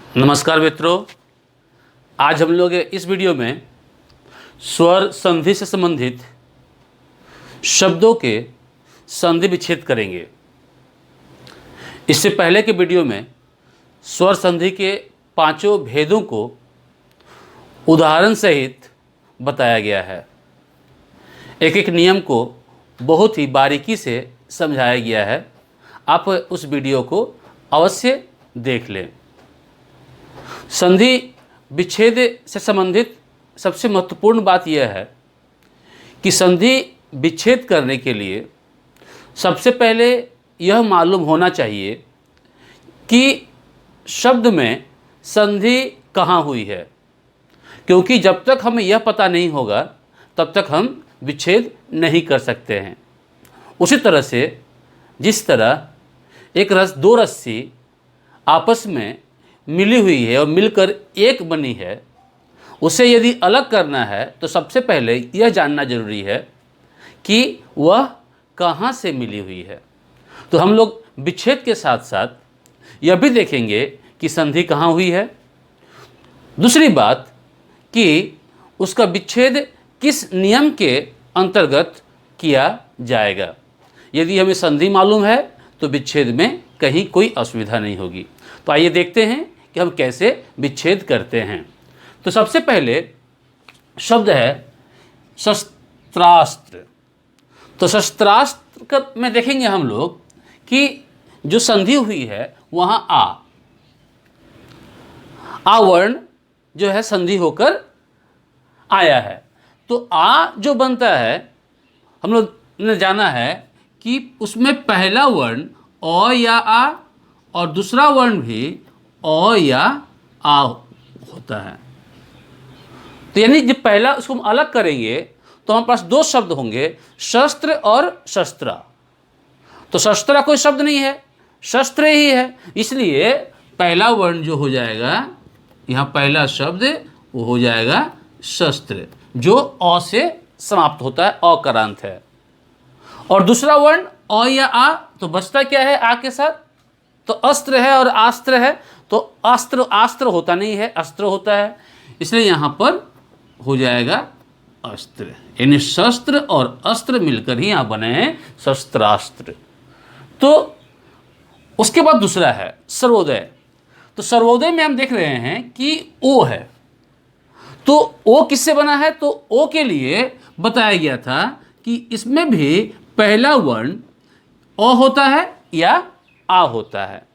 नमस्कार मित्रों, आज हम लोग इस वीडियो में स्वर संधि से संबंधित शब्दों के संधि विच्छेद करेंगे। इससे पहले के वीडियो में स्वर संधि के पांचों भेदों को उदाहरण सहित बताया गया है। एक एक नियम को बहुत ही बारीकी से समझाया गया है। आप उस वीडियो को अवश्य देख लें। संधि विच्छेद से संबंधित सबसे महत्वपूर्ण बात यह है कि संधि विच्छेद करने के लिए सबसे पहले यह मालूम होना चाहिए कि शब्द में संधि कहाँ हुई है, क्योंकि जब तक हमें यह पता नहीं होगा तब तक हम विच्छेद नहीं कर सकते हैं। उसी तरह से जिस तरह दो रस्सी आपस में मिली हुई है और मिलकर एक बनी है, उसे यदि अलग करना है तो सबसे पहले यह जानना जरूरी है कि वह कहाँ से मिली हुई है। तो हम लोग विच्छेद के साथ साथ यह भी देखेंगे कि संधि कहाँ हुई है। दूसरी बात कि उसका विच्छेद किस नियम के अंतर्गत किया जाएगा। यदि हमें संधि मालूम है तो विच्छेद में कहीं कोई असुविधा नहीं होगी। तो आइए देखते हैं कि हम कैसे विच्छेद करते हैं। तो सबसे पहले शब्द है शस्त्रास्त्र। तो शस्त्रास्त्र में देखेंगे हम लोग कि जो संधि हुई है वहाँ आ वर्ण जो है संधि होकर आया है। तो आ जो बनता है, हम लोग ने जाना है कि उसमें पहला वर्ण अ या आ और दूसरा वर्ण भी अ या आ होता है। तो यानी जब पहला उसको हम अलग करेंगे तो हमारे पास दो शब्द होंगे, शस्त्र और शस्त्रा। तो शस्त्रा कोई शब्द नहीं है, शस्त्र ही है। इसलिए पहला वर्ण जो हो जाएगा, यहाँ पहला शब्द वो हो जाएगा शस्त्र, जो अ से समाप्त होता है, अकारांत है। और दूसरा वर्ण अ या आ, तो बचता क्या है आ के साथ? तो अस्त्र है और आस्त्र है। तो आस्त्र होता नहीं है, अस्त्र होता है। इसलिए यहाँ पर हो जाएगा अस्त्र, यानी शस्त्र और अस्त्र मिलकर ही यहाँ बने हैं शस्त्रास्त्र। तो उसके बाद दूसरा है सर्वोदय। तो सर्वोदय में हम देख रहे हैं कि ओ है। तो ओ किससे बना है? तो ओ के लिए बताया गया था कि इसमें भी पहला वर्ण अ होता है या आ होता है।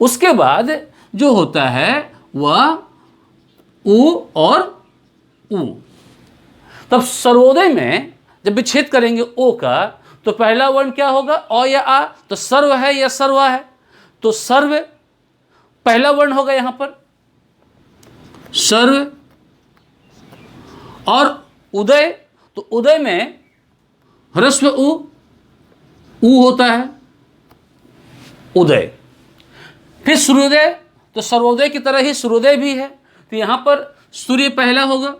उसके बाद जो होता है वह उ और उ। तब सर्वोदय में जब विच्छेद करेंगे ओ का, तो पहला वर्ण क्या होगा? अ या आ। तो सर्व है या सर्वा है? तो सर्व पहला वर्ण होगा यहां पर, सर्व। और उदय, तो उदय में ह्रस्व उ होता है, उदय। फिर सूर्योदय, तो सर्वोदय की तरह ही सूर्योदय भी है। तो यहाँ पर सूर्य पहला होगा,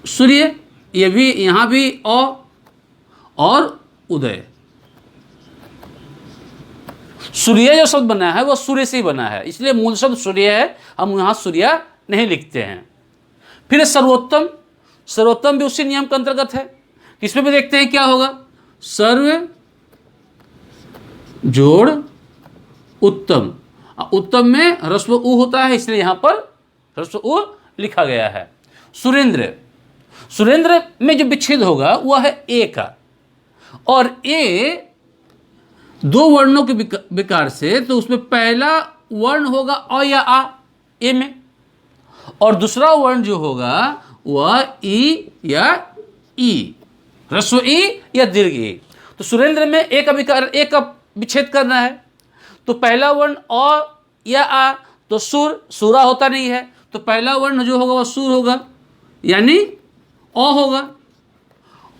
सूर्य। ये भी यहाँ भी अ और उदय। सूर्य जो शब्द बना है वह सूर्य से ही बना है, इसलिए मूल शब्द सूर्य है, हम यहाँ सूर्य नहीं लिखते हैं। फिर सर्वोत्तम, सर्वोत्तम भी उसी नियम के अंतर्गत है। इसमें भी देखते हैं क्या होगा, सर्व जोड़ उत्तम। उत्तम में ह्रस्व उ होता है, इसलिए यहां पर ह्रस्व उ लिखा गया है। सुरेंद्र, सुरेंद्र में जो विच्छेद होगा वह है ए का, और ए दो वर्णों के विकार से, तो उसमें पहला वर्ण होगा अ या आ ए में, और दूसरा वर्ण जो होगा वह ई या ई, ह्रस्व ई या दीर्घ ई। तो सुरेंद्र में ए का विकार, ए का विच्छेद करना है। तो पहला वर्ण अ या आ, तो सूरा होता नहीं है, तो पहला वर्ण जो होगा वह सूर होगा, यानी अ होगा।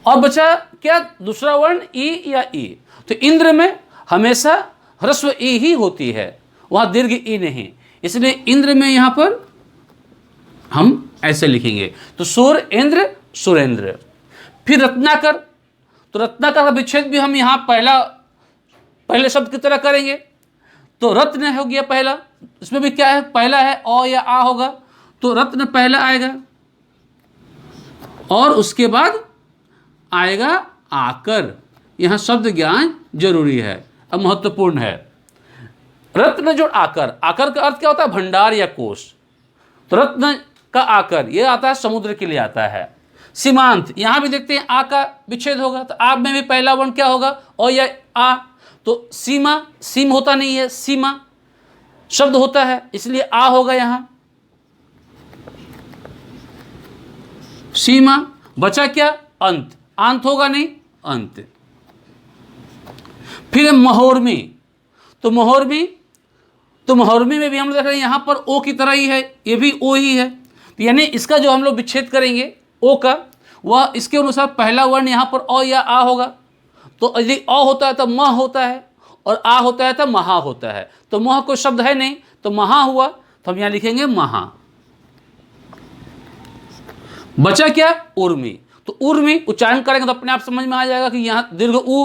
और बचा क्या? दूसरा वर्ण ई या ई। तो इंद्र में हमेशा ह्रस्व ई ही होती है, वहां दीर्घ ई नहीं, इसलिए इंद्र में यहां पर हम ऐसे लिखेंगे। तो सूर, इंद्र, सुरेंद्र। फिर रत्नाकर, तो रत्नाकर का विच्छेद भी हम यहां पहले शब्द की तरह करेंगे। तो रत्न हो गया पहला, इसमें भी क्या है, पहला है अ या आ होगा, तो रत्न पहला आएगा और उसके बाद आएगा आकर। यहां शब्द ज्ञान जरूरी है, अब महत्वपूर्ण है। रत्न जोड़ आकर, आकर का अर्थ क्या होता है, भंडार या कोष। तो रत्न का आकर ये आता है समुद्र के लिए आता है। सीमांत, यहां भी देखते हैं आ का विच्छेद होगा, तो आप में भी पहला वर्ण क्या होगा, ओ या आ। तो सीमा, सीम होता नहीं है, सीमा शब्द होता है, इसलिए आ होगा यहां। सीमा, बचा क्या, अंत, अंत होगा नहीं, अंत। फिर महोर्मी, तो महोर्मी, तो महोर्मी में भी हम लोग देख रहे हैं यहां पर ओ की तरह ही है, ये भी ओ ही है। तो यानी इसका जो हम लोग विच्छेद करेंगे ओ का, वह इसके अनुसार पहला वर्ण यहां पर अ या आ होगा। तो यदि अ होता है तो म होता है, और आ होता है तो महा होता है। तो मह कोई शब्द है नहीं, तो महा हुआ, तो हम यहां लिखेंगे महा। बचा क्या, उर्मी। तो उर्मी उच्चारण करेंगे तो अपने आप समझ में आ जाएगा कि यहां दीर्घ उ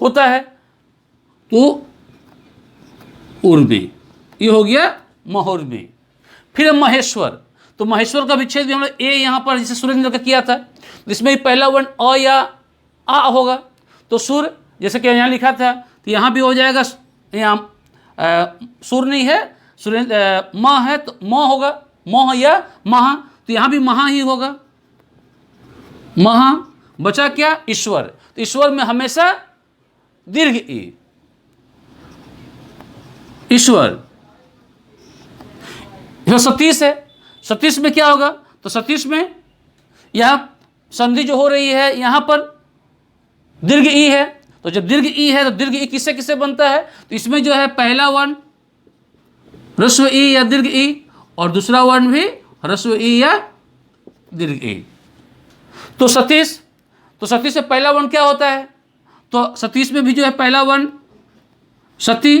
होता है, तो उर्मी, ये हो गया महोर्मी। फिर महेश्वर, तो महेश्वर का विच्छेद भी हम लोग ए यहां पर जैसे सुरेंद्र का किया था, जिसमें पहला वर्ण अ या आ होगा। तो सुर, जैसे कि यहाँ लिखा था, तो यहाँ भी हो जाएगा, यहाँ सुर नहीं है, सुरेंद्र म है तो म होगा, मोह या महा, तो यहाँ भी महा ही होगा, महा। बचा क्या, ईश्वर, तो ईश्वर में हमेशा दीर्घ ई, ईश्वर। सतीश है, सतीश में क्या होगा, तो सतीश में यह संधि जो हो रही है यहां पर दीर्घ ई है। तो जब दीर्घ ई है तो दीर्घ ई किससे किससे बनता है, तो इसमें जो है पहला वर्ण ह्रस्व ई या दीर्घ ई, और दूसरा वर्ण भी ह्रस्व ई या दीर्घ ई। तो सतीश, तो सतीश से पहला वर्ण क्या होता है, तो सतीश में भी जो है पहला वर्ण सती,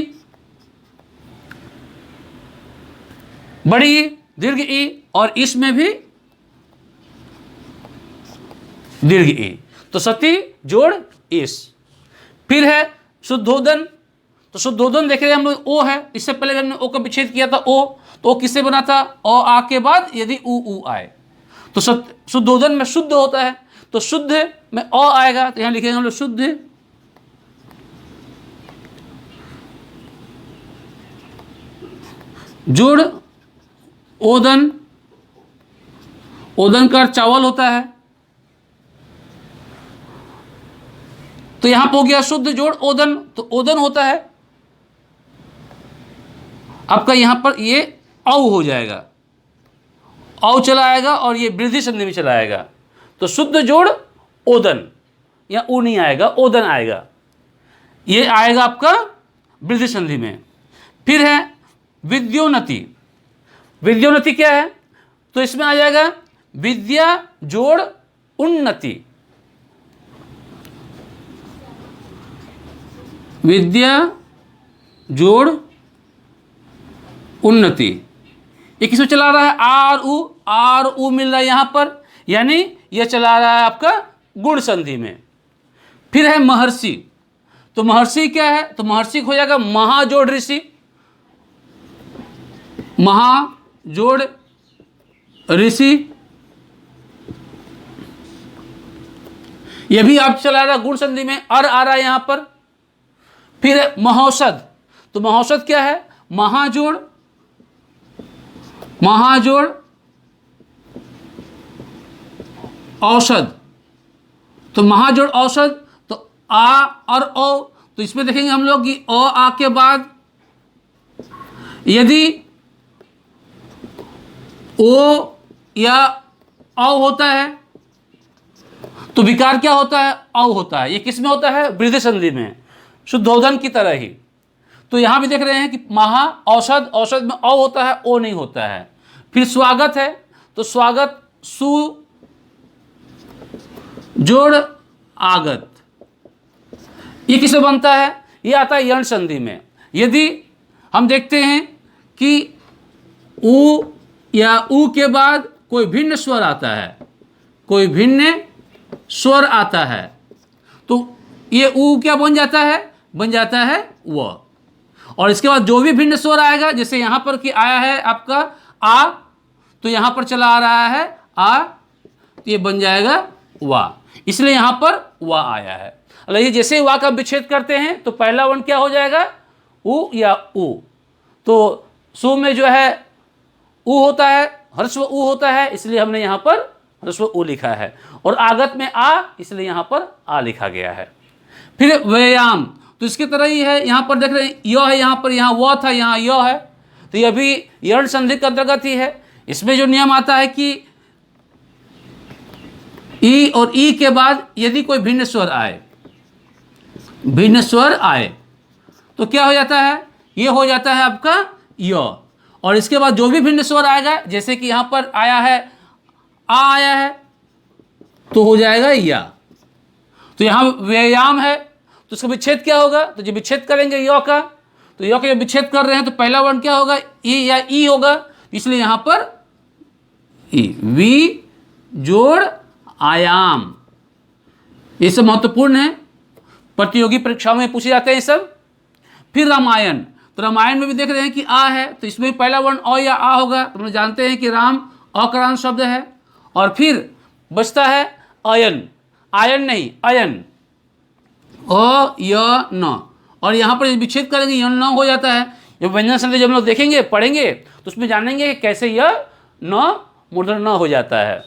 बड़ी ई, दीर्घ ई, और इसमें भी दीर्घ ई, तो सती जोड़ इस। फिर है शुद्धोदन, तो शुद्धोदन देख रहे हैं हम लोग ओ है, इससे पहले हमने ओ का विच्छेद किया था ओ, तो ओ किससे बना था, ओ आ के बाद यदि उ आए तो शुद्धोदन में शुद्ध होता है, तो शुद्ध में अ आएगा, तो यहां लिखेंगे हम लोग शुद्ध। जोड़ ओदन, ओदन का चावल होता है, तो यहां पर हो गया शुद्ध जोड़ ओदन, तो ओदन होता है आपका, यहां पर ये औ हो जाएगा, औ चला आएगा और ये वृद्धि संधि में चला आएगा, तो शुद्ध जोड़ ओदन, या ऊ नहीं आएगा, ओदन आएगा, ये आएगा आपका वृद्धि संधि में। फिर है विद्योन्नति, विद्योन्नति क्या है, तो इसमें आ जाएगा विद्या जोड़ उन्नति, विद्या जोड़ उन्नति। ये किसमें चला रहा है, आर उ मिल रहा है यहां पर, यानी यह चला रहा है आपका गुण संधि में। फिर है महर्षि, तो महर्षि क्या है, तो महर्षि हो जाएगा महा जोड़ ऋषि, महा जोड़ ऋषि, यह भी आप चला रहा है गुण संधि में, अर आ रहा है यहां पर। फिर है महौषध, तो महौषध क्या है, महाजोड़, महाजोड़ औषध, तो महाजोड़ औषध, तो आ और ओ, तो इसमें देखेंगे हम लोग कि ओ आ के बाद यदि ओ या औ होता है तो विकार क्या होता है, औ होता है। ये किस में होता है, वृद्धि संधि में, शुद्धोदन की तरह ही। तो यहां भी देख रहे हैं कि महा औषध, औषध में औ होता है, ओ नहीं होता है। फिर स्वागत है, तो स्वागत सु जोड़ आगत, ये किसमें बनता है, ये आता है यण संधि में। यदि हम देखते हैं कि उ या उ के बाद कोई भिन्न स्वर आता है, कोई भिन्न स्वर आता है, तो ये उ क्या बन जाता है, बन जाता है व। और इसके बाद जो भी भिन्न स्वर आएगा, जैसे यहाँ पर कि आया है आपका आ, तो यहाँ पर चला आ रहा है आ, तो ये बन जाएगा वा, इसलिए यहाँ पर वा आया है। ये जैसे ही वा का विच्छेद करते हैं तो पहला वर्ण क्या हो जाएगा, उ या उ। तो सु में जो है उ होता है, ह्रस्व उ होता है, इसलिए हमने यहाँ पर ह्रस्व उ लिखा है। और आगत में आ, इसलिए यहाँ पर आ लिखा गया है। फिर व्यायाम, तो इसकी तरह ही है, यहाँ पर देख रहे हैं य है, यहाँ पर यहाँ व था, यहाँ य है, तो यह भी यर्ण संधि के अंतर्गत ही है। इसमें जो नियम आता है कि ई और ई के बाद यदि कोई भिन्न स्वर आए, भिन्न स्वर आए तो क्या हो जाता है, ये हो जाता है आपका य। और इसके बाद जो भी भिन्न स्वर आएगा, जैसे कि यहाँ पर आया है आ आया है, तो हो जाएगा या। तो यहाँ व्यायाम है, तो उसका विच्छेद क्या होगा, तो जब विच्छेद करेंगे य का, तो य का जब विच्छेद कर रहे हैं तो पहला वर्ण क्या होगा, ई या ई होगा, इसलिए यहाँ पर ई, वी जोड़ आयाम, ये सब महत्वपूर्ण है, प्रतियोगी परीक्षाओं में पूछे जाते हैं ये सब। फिर रामायण, तो रामायण में भी देख रहे हैं कि आ है, तो इसमें भी पहला वर्ण अ या आ होगा, तो हम जानते हैं कि राम अकारांत शब्द है। और फिर बचता है अयन, आयन नहीं अयन, अ य न, और यहाँ पर विच्छेद करेंगे यन न हो जाता है। जब व्यंजन संधि जब हम लोग देखेंगे पढ़ेंगे तो उसमें जानेंगे कि कैसे यह न मूर्धन न हो जाता है।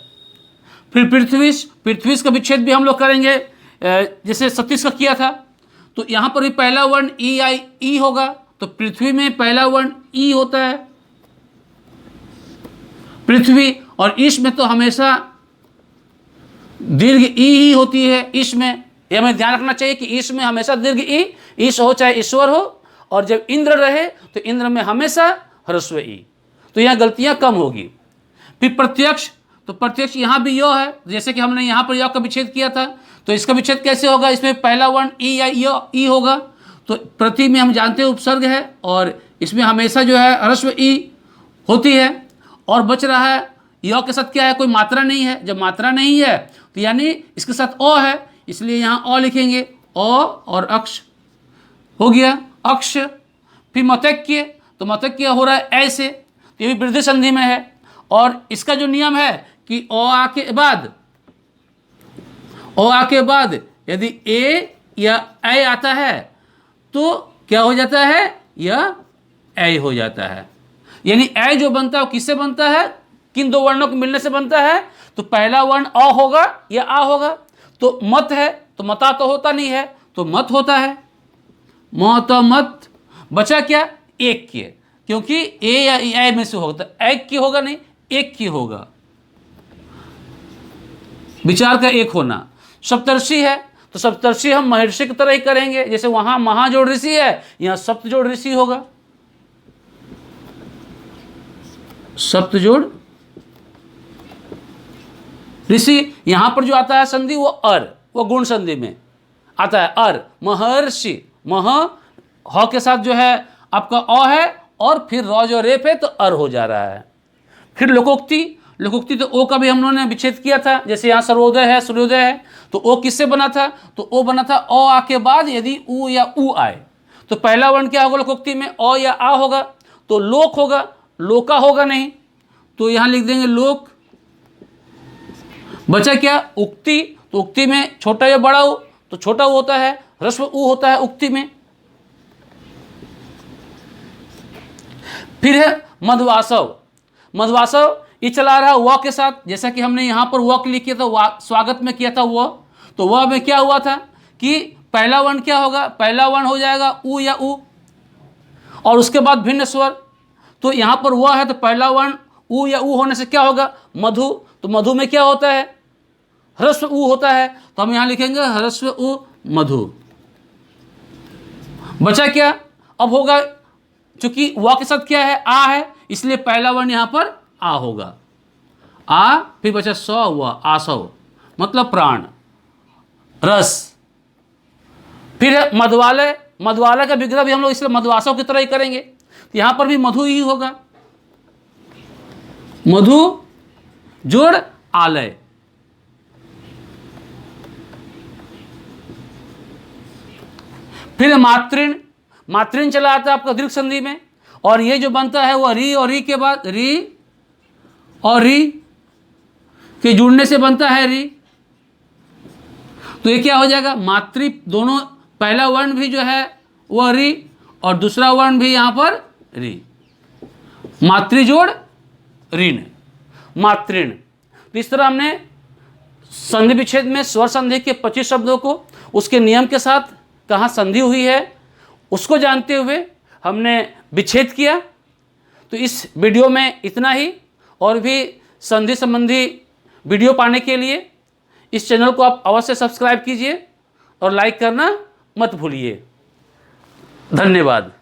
फिर पृथ्वीश, पृथ्वीश का विच्छेद भी हम लोग करेंगे, जैसे 36 का किया था, तो यहाँ पर भी पहला वर्ण ई या ई होगा, तो पृथ्वी में पहला वर्ण ई होता है पृथ्वी, और ईश में तो हमेशा दीर्घ ई ही होती है। ईश में यह हमें ध्यान रखना चाहिए कि ईश में हमेशा दीर्घ ई, ईश हो चाहे ईश्वर हो, और जब इंद्र रहे तो इंद्र में हमेशा ह्रस्व ई, तो यहाँ गलतियाँ कम होगी। फिर प्रत्यक्ष, तो प्रत्यक्ष यहाँ भी यो है, जैसे कि हमने यहाँ पर यो का विच्छेद किया था, तो इसका विच्छेद कैसे होगा, इसमें पहला वर्ण ई या यो ई होगा, तो प्रति में हम जानते हैं उपसर्ग है, और इसमें हमेशा जो है ह्रस्व ई होती है। और बच रहा है य के साथ क्या है, कोई मात्रा नहीं है, जब मात्रा नहीं है तो यानी इसके साथ अ है, इसलिए यहाँ अ लिखेंगे, अ और अक्ष हो गया अक्ष। फिर मतक्य, तो मतक्य हो रहा है ऐसे, तो ये भी वृद्धि संधि में है, और इसका जो नियम है कि अ आ के बाद यदि ए या ऐ आता है तो क्या हो जाता है, यह ऐ हो जाता है। यानी ऐ जो बनता है वो किससे बनता है, किन दो वर्णों के मिलने से बनता है, तो पहला वर्ण अ होगा या आ होगा, तो मत है, तो मता तो होता नहीं है, तो मत होता है, मत मत। बचा क्या, एक की, क्योंकि ए या ऐ में से होगा, तो एक की होगा नहीं, एक की होगा, विचार का एक होना। सप्तर्षि है, तो सप्तर्षि हम महर्षि की तरह ही करेंगे, जैसे वहां महा जोड़ ऋषि है, यहां सप्त जोड़ ऋषि होगा, सप्त जोड़ ऋषि। यहां पर जो आता है संधि वो अर, वो गुण संधि में आता है अर, महर्षि, मह ह के साथ जो है आपका अ है, और फिर र जो रेप है तो अर हो जा रहा है। फिर लोकोक्ति, लोकोक्ति तो ओ का भी हम लोगों ने विच्छेद किया था, जैसे यहाँ सर्वोदय है सूर्योदय है, तो ओ किससे बना था, तो ओ बना था अ आ के बाद यदि उ या उ आए, तो पहला वर्ण क्या होगा लोकोक्ति में, अ या आ होगा, तो लोक होगा, लोका होगा नहीं, तो यहाँ लिख देंगे लोक। बचा क्या, उक्ति, तो उक्ति में छोटा या बड़ा उ, तो छोटा उ होता है, ह्रस्व उ होता है उक्ति में। फिर है मध्वासव, मध्वासव ये चला रहा है व के साथ, जैसा कि हमने यहाँ पर व के लिए किया था, स्वागत में किया था व, तो व में क्या हुआ था कि पहला वर्ण क्या होगा, पहला वर्ण हो जाएगा उ या उ, और उसके बाद भिन्न स्वर, तो यहाँ पर व है तो पहला वर्ण उ या उ होने से क्या होगा, मधु, तो मधु में क्या होता है, ह्रस्व उ होता है, तो हम यहाँ लिखेंगे ह्रस्व उ मधु। बचा क्या, अब होगा चूंकि व के साथ क्या है, आ है, इसलिए पहला वर्ण यहाँ पर आ होगा, आ, फिर बचा स हुआ, आसव मतलब प्राण रस। फिर है मधुवालय, मधुवालय का विग्रह भी हम लोग इसलिए मधुवासव की तरह ही करेंगे, तो यहाँ पर भी मधु ही होगा, मधु जोड़ आलय। फिर मातृण, मातृन चला आता है आपका दीर्घ संधि में, और ये जो बनता है वह री और री के बाद री और री के जुड़ने से बनता है री। तो ये क्या हो जाएगा, मातृ दोनों, पहला वर्ण भी जो है वह री और दूसरा वर्ण भी यहाँ पर री, मातृ जोड़ ऋण, मातृण। तो इस तरह हमने संधि विच्छेद में स्वर संधि के 25 शब्दों को उसके नियम के साथ कहाँ संधि हुई है उसको जानते हुए हमने विच्छेद किया। तो इस वीडियो में इतना ही, और भी संधि संबंधी वीडियो पाने के लिए इस चैनल को आप अवश्य सब्सक्राइब कीजिए और लाइक करना मत भूलिए। धन्यवाद।